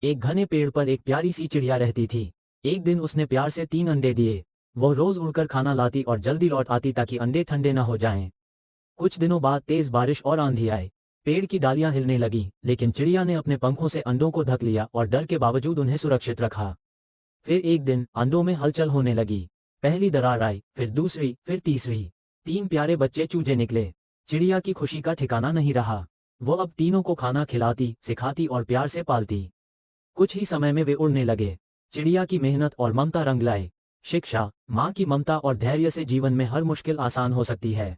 एक घने पेड़ पर एक प्यारी सी चिड़िया रहती थी। एक दिन उसने प्यार से 3 अंडे दिए। वह रोज उड़कर खाना लाती और जल्दी लौट आती ताकि अंडे ठंडे न हो जाएं। कुछ दिनों बाद तेज बारिश और आंधी आए। पेड़ की डालियां हिलने लगी, लेकिन चिड़िया ने अपने पंखों से अंडों को ढक लिया और डर के बावजूद उन्हें सुरक्षित रखा। फिर एक दिन अंडों में हलचल होने लगी। पहली दरार आई, फिर दूसरी, फिर तीसरी। 3 प्यारे बच्चे चूजे निकले। चिड़िया की खुशी का ठिकाना नहीं रहा। वो अब तीनों को खाना खिलाती, सिखाती और प्यार से पालती। कुछ ही समय में वे उड़ने लगे। चिड़िया की मेहनत और ममता रंग लाए। शिक्षा, माँ की ममता और धैर्य से जीवन में हर मुश्किल आसान हो सकती है।